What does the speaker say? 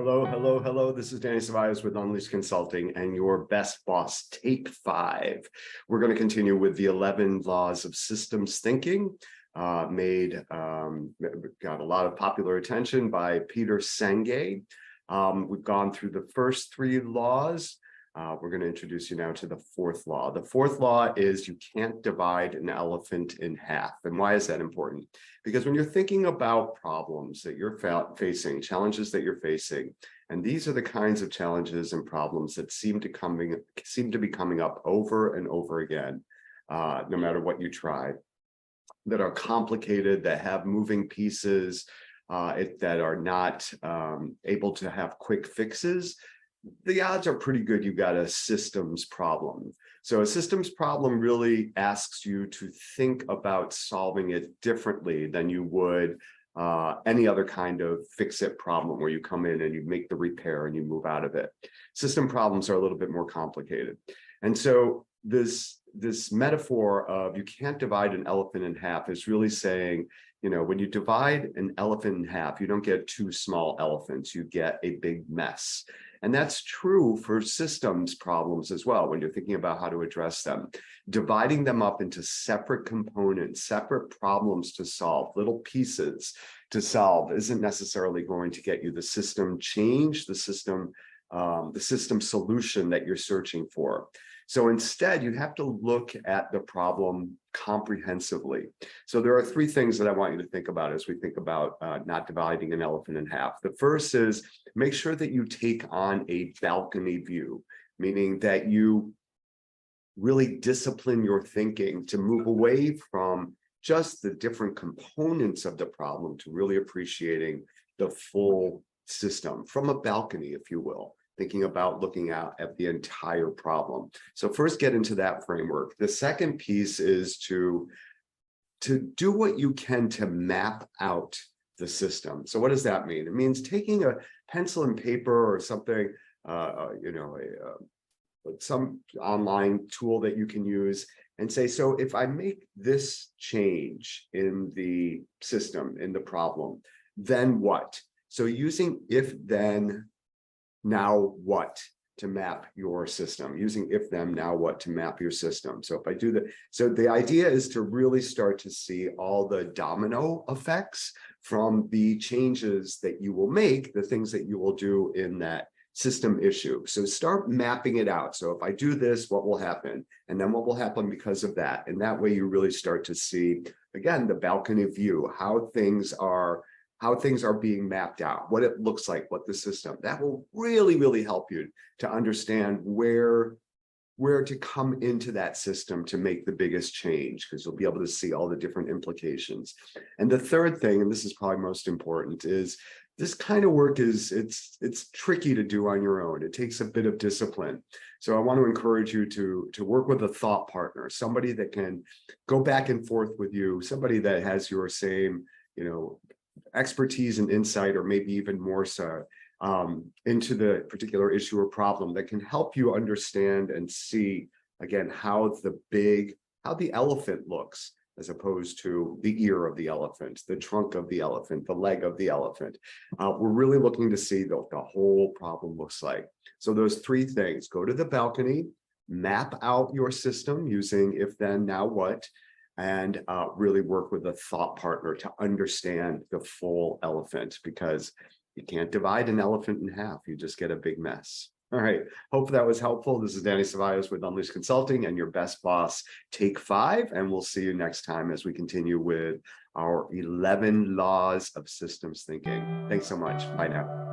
Hello, hello, hello. This is Danny Ceballos with Unleashed Consulting and your best boss, take 5. We're going to continue with the 11 laws of systems thinking, got a lot of popular attention by Peter Senge. We've gone through the first 3 laws. We're going to introduce you now to the 4th law. The 4th law is you can't divide an elephant in half. And why is that important? Because when you're thinking about problems that you're facing, challenges that you're facing, and these are the kinds of challenges and problems that seem to be coming up over and over again, no matter what you try, that are complicated, that have moving pieces, that are not able to have quick fixes, the odds are pretty good you've got a systems problem. So a systems problem really asks you to think about solving it differently than you would any other kind of fix-it problem where you come in and you make the repair and you move out of it. System problems are a little bit more complicated. And so this metaphor of you can't divide an elephant in half is really saying, you know, when you divide an elephant in half, you don't get 2 small elephants, you get a big mess. And that's true for systems problems as well, when you're thinking about how to address them. Dividing them up into separate components, separate problems to solve, little pieces to solve isn't necessarily going to get you the system change, the system solution that you're searching for. So instead, you have to look at the problem comprehensively. So there are 3 things that I want you to think about as we think about not dividing an elephant in half. The first is make sure that you take on a balcony view, meaning that you really discipline your thinking to move away from just the different components of the problem to really appreciating the full system from a balcony, if you will. Thinking about looking out at the entire problem. So first get into that framework. The second piece is to do what you can to map out the system. So what does that mean? It means taking a pencil and paper or something, some online tool that you can use and say, so if I make this change in the system, in the problem, then what? So using if, then, now what to map your system, using if then now what to map your system. So if I do that, so the idea is to really start to see all the domino effects from the changes that you will make, the things that you will do in that system issue. So start mapping it out. So if I do this, what will happen? And then what will happen because of that? And that way you really start to see, again, the balcony view, how things are being mapped out, what it looks like, what the system, that will really, really help you to understand where to come into that system to make the biggest change, because you'll be able to see all the different implications. And the third thing, and this is probably most important, is this kind of work it's tricky to do on your own. It takes a bit of discipline. So I want to encourage you to work with a thought partner, somebody that can go back and forth with you, somebody that has your same, expertise and insight, or maybe even more so, into the particular issue or problem that can help you understand and see, again, how the elephant looks, as opposed to the ear of the elephant, the trunk of the elephant, the leg of the elephant. We're really looking to see what the whole problem looks like. So those 3 things: go to the balcony, map out your system using if, then, now what, and really work with a thought partner to understand the full elephant, because you can't divide an elephant in half. You just get a big mess. All right. Hope that was helpful. This is Danny Ceballos with Unleashed Consulting and your best boss, take 5. And we'll see you next time as we continue with our 11 laws of systems thinking. Thanks so much. Bye now.